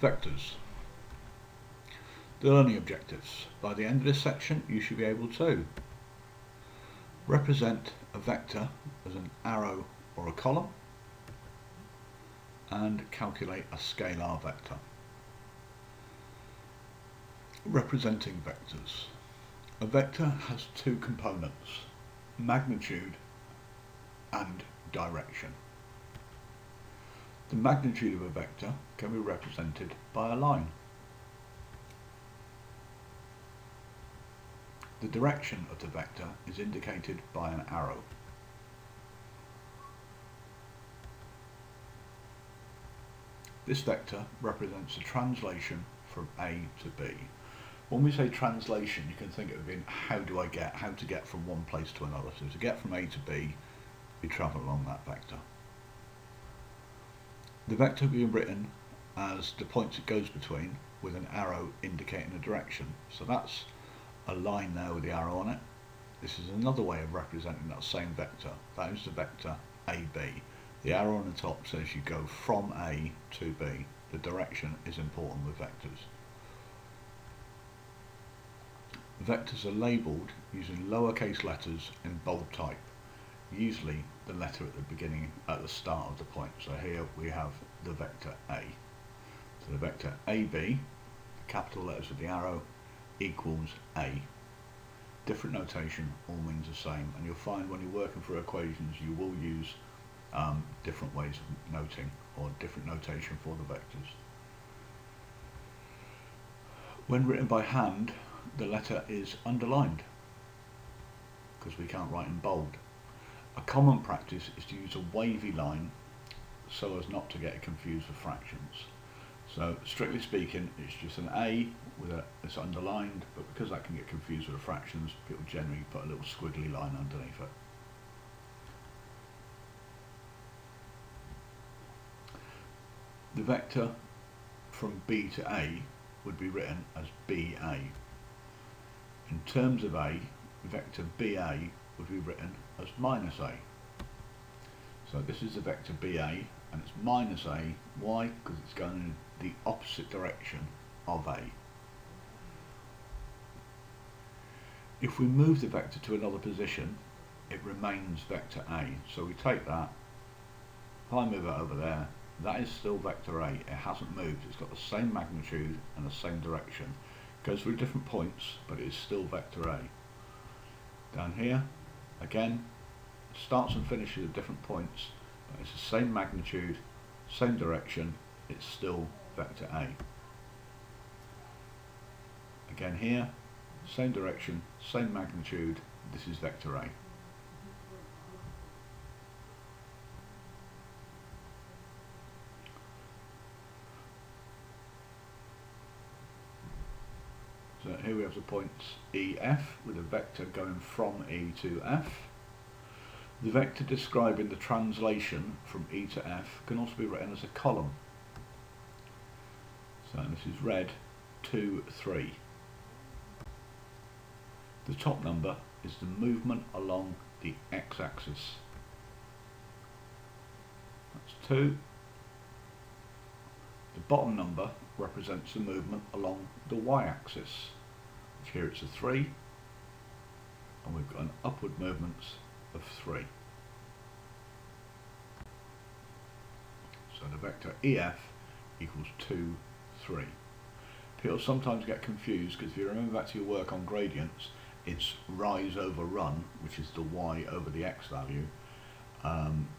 Vectors. The learning objectives. By the end of this section you should be able to represent a vector as an arrow or a column and calculate a scalar vector. Representing vectors. A vector has two components, magnitude and direction. The magnitude of a vector can be represented by a line. The direction of the vector is indicated by an arrow. This vector represents a translation from A to B. When we say translation, you can think of it in how to get from one place to another. So to get from A to B, we travel along that vector. The vector being written as the points it goes between with an arrow indicating a direction. So that's a line there with the arrow on it. This is another way of representing that same vector. That is the vector AB. The arrow on the top says you go from A to B. The direction is important with vectors. Vectors are labelled using lowercase letters in bold type, usually the letter at the beginning, at the start of the point. So here we have the vector A. So the vector AB, the capital letters of the arrow, equals A. Different notation all means the same, and you'll find when you're working through equations you will use different ways of noting or different notation for the vectors. When written by hand, the letter is underlined because we can't write in bold. A common practice is to use a wavy line so as not to get it confused with fractions. So strictly speaking, it's just an A it's underlined, but because that can get confused with the fractions, people generally put a little squiggly line underneath it. The vector from B to A would be written as BA. In terms of A, vector BA would be written as minus A. So this is the vector BA and it's minus A. Why? Because it's going in the opposite direction of A. If we move the vector to another position, it remains vector A. So we take that, if I move it over there, that is still vector A. It hasn't moved. It's got the same magnitude and the same direction. It goes through different points, but it is still vector A. Down here, again, starts and finishes at different points, but it's the same magnitude, same direction, it's still vector A. Again here, same direction, same magnitude, this is vector A. So here we have the points EF with a vector going from E to F. The vector describing the translation from E to F can also be written as a column. So this is red 2, 3. The top number is the movement along the x-axis. That's 2. The bottom number represents the movement along the y-axis, which here it's a 3, and we've got an upward movement of 3. So the vector EF equals 2, 3. People sometimes get confused because if you remember back to your work on gradients, it's rise over run, which is the y over the x value.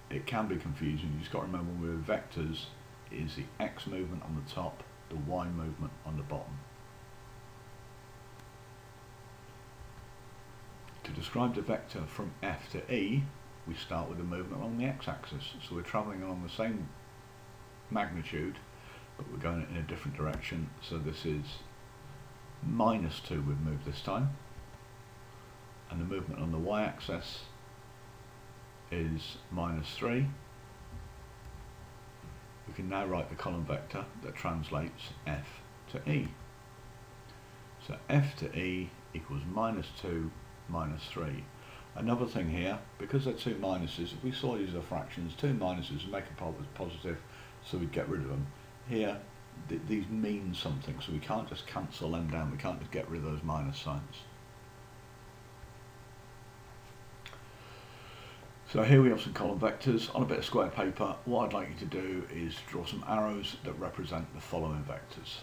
It can be confusing. You just got to remember with vectors is the x movement on the top, the y movement on the bottom. To describe the vector from F to E, we start with the movement along the x-axis. So we're travelling along the same magnitude, but we're going in a different direction. So this is minus 2 we've moved this time. And the movement on the y-axis is minus 3. We can now write the column vector that translates F to E. So F to E equals minus 2 minus 3. Another thing here, because they're two minuses, if we saw these as fractions, two minuses would make a positive, so we'd get rid of them. Here, these mean something, so we can't just cancel them down, we can't just get rid of those minus signs. So here we have some column vectors on a bit of square paper. What I'd like you to do is draw some arrows that represent the following vectors.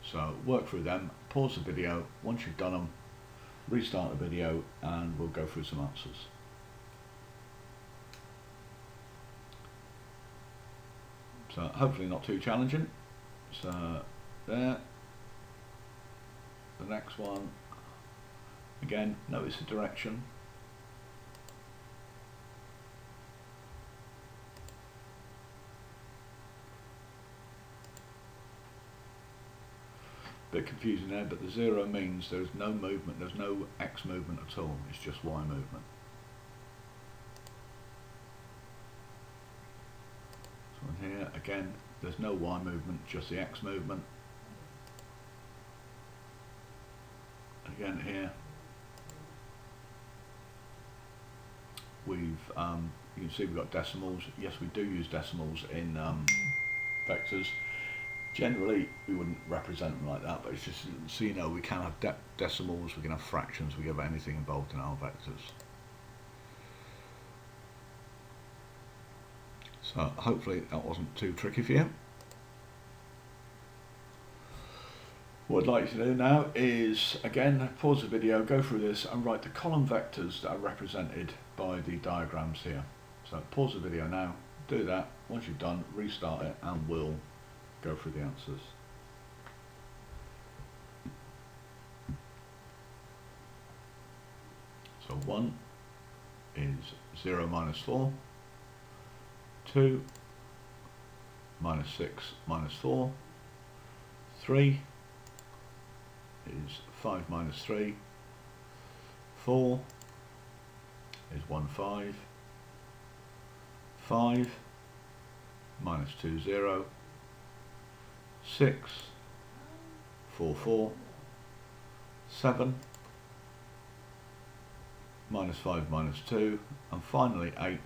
So work through them, pause the video, once you've done them, restart the video and we'll go through some answers. So hopefully not too challenging. So there, the next one, again notice the direction. Bit confusing there, but the 0 means there's no movement, there's no x movement at all, it's just y movement. So in here again there's no y movement, just the x movement. Again here we've you can see we've got decimals. Yes, we do use decimals in vectors. Generally we wouldn't represent them like that, but it's just so you know we can have decimals, we can have fractions, we can have anything involved in our vectors. So hopefully that wasn't too tricky for you. What I'd like you to do now is again pause the video, go through this and write the column vectors that are represented by the diagrams here. So pause the video now, do that, once you've done restart it and we'll go through the answers. So 1 is 0 minus 4, 2 minus 6 minus 4, 3 is 5 minus 3, 4 is 1, 5, 5 minus 2, 0, 6, 4, 4, 7, minus 5 minus 2, and finally 8,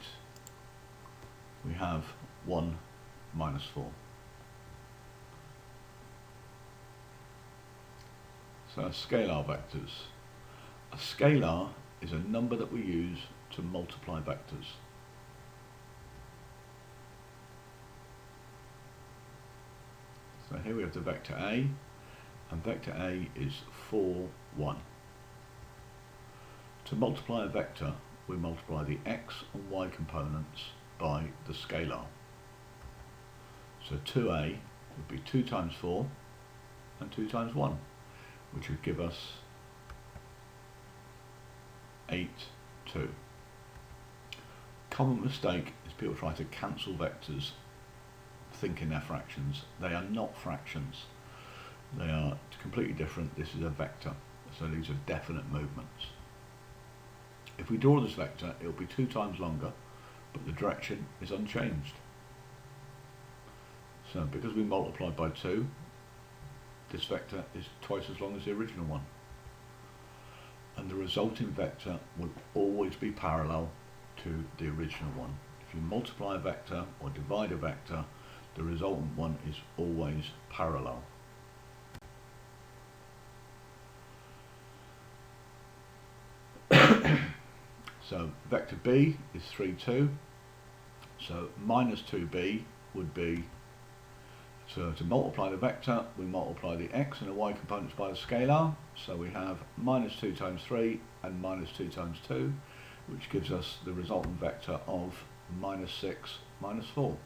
we have 1 minus 4. So scalar vectors. A scalar is a number that we use to multiply vectors. So here we have the vector A, and vector A is 4, 1. To multiply a vector, we multiply the x and y components by the scalar. So 2a would be 2 times 4 and 2 times 1, which would give us 8, 2. Common mistake is people try to cancel vectors thinking they're fractions. They are not fractions. They are completely different. This is a vector, so these are definite movements. If we draw this vector, it will be 2 times longer, but the direction is unchanged. So because we multiplied by 2, this vector is twice as long as the original one. And the resulting vector will always be parallel to the original one. If you multiply a vector or divide a vector, the resultant one is always parallel. So vector B is 3, 2. So minus 2b would be, so to multiply the vector, we multiply the x and the y components by the scalar. So we have minus 2 times 3 and minus 2 times 2, which gives us the resultant vector of minus 6 minus 4.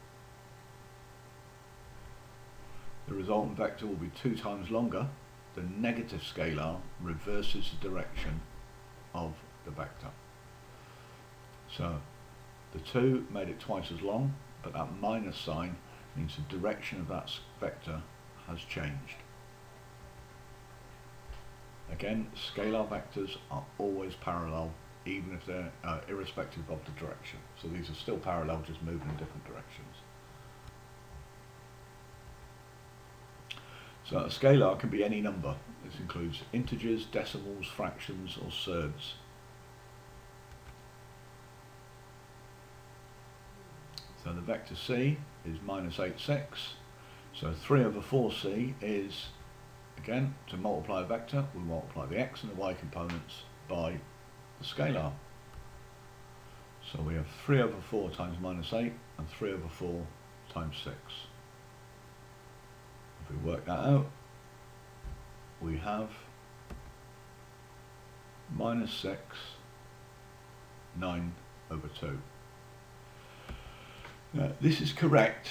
The resultant vector will be 2 times longer. The negative scalar reverses the direction of the vector. So the 2 made it twice as long, but that minus sign means the direction of that vector has changed. Again, scalar vectors are always parallel, even if they're irrespective of the direction. So these are still parallel, just moving in different directions. So a scalar can be any number. This includes integers, decimals, fractions, or surds. So the vector C is minus 8, 6. So 3 over 4c is, again, to multiply a vector, we multiply the x and the y components by the scalar. So we have 3 over 4 times minus 8 and 3 over 4 times 6. If we work that out, we have minus 6, 9 over 2. Now, this is correct,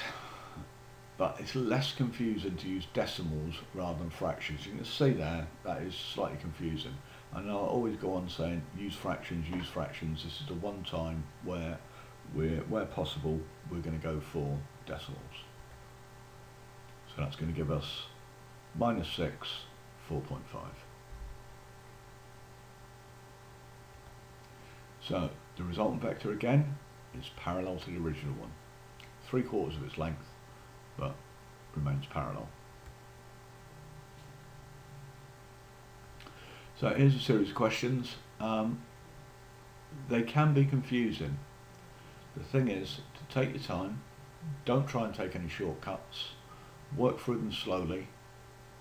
but it's less confusing to use decimals rather than fractions. You can see there, that is slightly confusing. And I'll always go on saying use fractions, use fractions. This is the one time where where possible, we're going to go for decimals. So that's going to give us minus 6, 4.5. So the resultant vector again is parallel to the original one. 3/4 of its length, but remains parallel. So here's a series of questions. They can be confusing. The thing is to take your time, don't try and take any shortcuts, work through them slowly,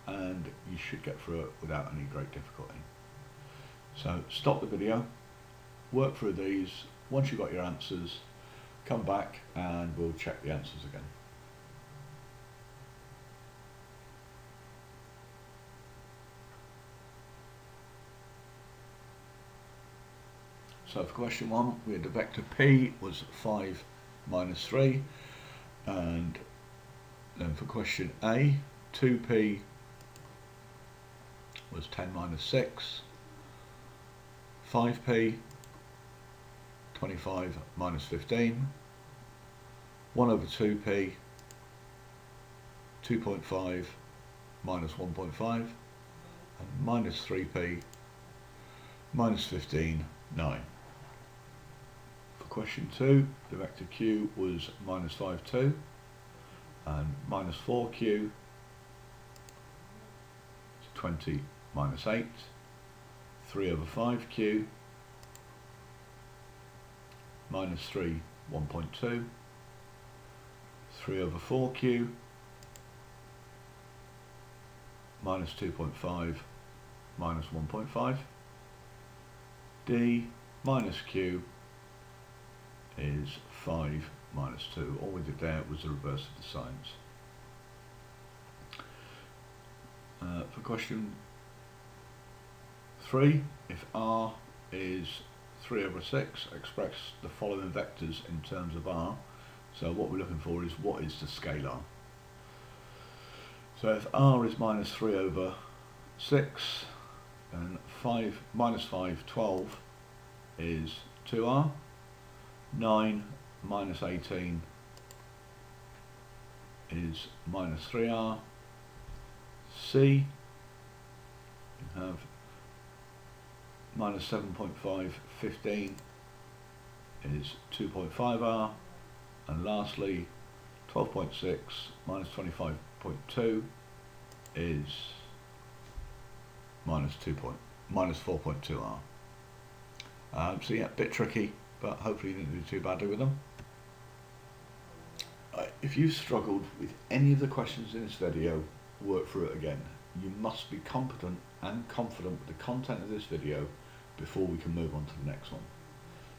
and you should get through it without any great difficulty. So stop the video, work through these. Once you've got your answers, come back and we'll check the answers again. So for question 1, we had the vector p was 5 minus 3, and then for question A, 2p was 10 minus 6, 5p, 25 minus 15, 1 over 2p, 2.5 minus 1.5, and minus 3p, minus 15, 9. Question 2, the vector q was minus 5, 2, and minus 4q is 20 minus 8, 3 over 5q, minus 3, 1.2, 3 over 4q, minus 2.5, minus 1.5, d minus q is 5 minus 2. All we did there was the reverse of the signs. For question 3, if r is 3 over 6, express the following vectors in terms of r. So what we're looking for is what is the scalar. So if r is minus 3 over 6, then 5 minus 5, 12 is 2r. 9 minus 18 is minus 3r. C, you have minus 7.5, 15 is 2.5r. And lastly, 12.6 minus 25.2 is minus 4.2r. So yeah, a bit tricky, but hopefully you didn't do too badly with them. If you've struggled with any of the questions in this video, work through it again. You must be competent and confident with the content of this video before we can move on to the next one.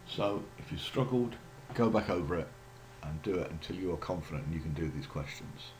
So if you struggled, go back over it and do it until you are confident and you can do these questions.